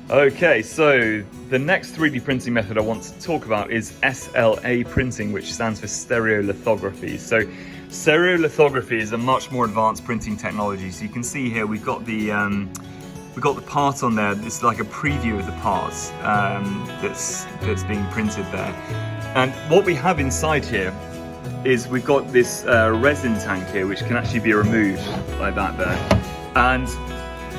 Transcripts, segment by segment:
Okay, so the next 3D printing method I want to talk about is SLA printing, which stands for Stereo Lithography. So Stereo Lithography is a much more advanced printing technology. So you can see here we've got the part on there. It's like a preview of the parts that's being printed there. And what we have inside here is we've got this resin tank here, which can actually be removed like that there. And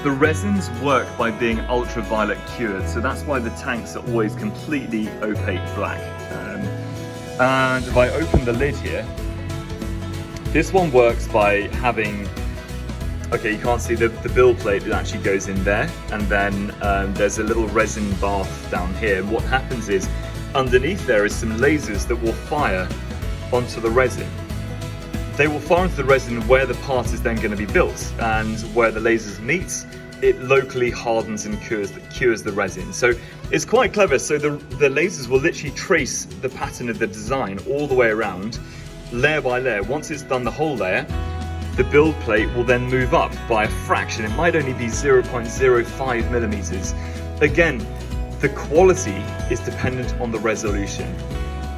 the resins work by being ultraviolet cured, so that's why the tanks are always completely opaque black. And if I open the lid here, this one works by having, okay, you can't see the build plate, it actually goes in there, and then there's a little resin bath down here. What happens is, underneath there is some lasers that will fire onto the resin. They will fire into the resin where the part is then going to be built, and where the lasers meet, it locally hardens and cures the resin. So it's quite clever. So the lasers will literally trace the pattern of the design all the way around, layer by layer. Once it's done the whole layer, the build plate will then move up by a fraction. It might only be 0.05 millimeters. Again, the quality is dependent on the resolution.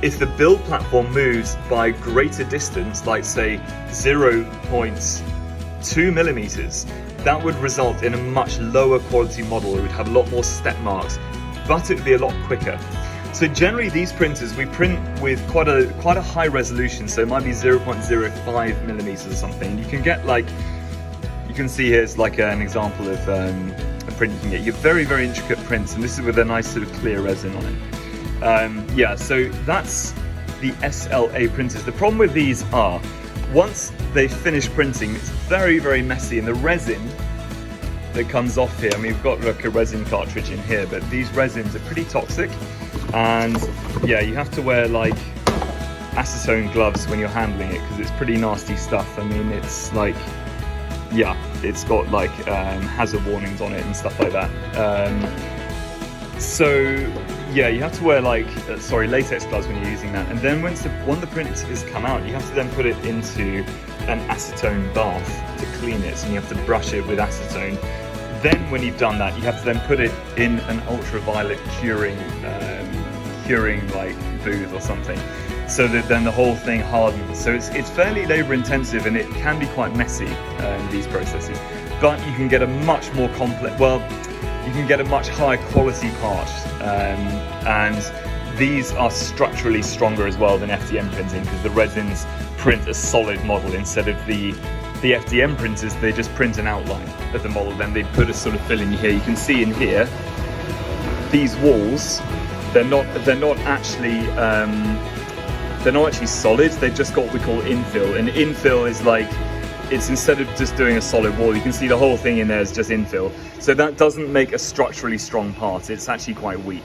If the build platform moves by greater distance, like say 0.2 millimeters, that would result in a much lower quality model. It would have a lot more step marks, but it would be a lot quicker. So generally these printers, we print with quite a high resolution, so it might be 0.05 millimeters or something. You can get like, you can see here's like an example of a print you can get. You get very, very intricate prints, and this is with a nice sort of clear resin on it. Yeah, so that's the SLA printers. The problem with these are, once they finish printing, it's very, very messy, and the resin that comes off here, I mean, we've got like a resin cartridge in here, but these resins are pretty toxic, and yeah, you have to wear like acetone gloves when you're handling it, because it's pretty nasty stuff. I mean, it's like, yeah, it's got like hazard warnings on it and stuff like that. So yeah, you have to wear like, latex gloves when you're using that. And then once the print has come out, you have to then put it into an acetone bath to clean it. So you have to brush it with acetone. Then when you've done that, you have to then put it in an ultraviolet curing like booth or something, so that then the whole thing hardens. So it's fairly labor intensive, and it can be quite messy, these processes. But you can get a much more complex, you can get a much higher quality part, and these are structurally stronger as well than FDM printing, because the resins print a solid model instead of the FDM printers. They just print an outline of the model, then they put a sort of fill in here. You can see in here, these walls, they're not actually solid. They've just got what we call infill, and infill is like, it's instead of just doing a solid wall, you can see the whole thing in there is just infill. So that doesn't make a structurally strong part. It's actually quite weak.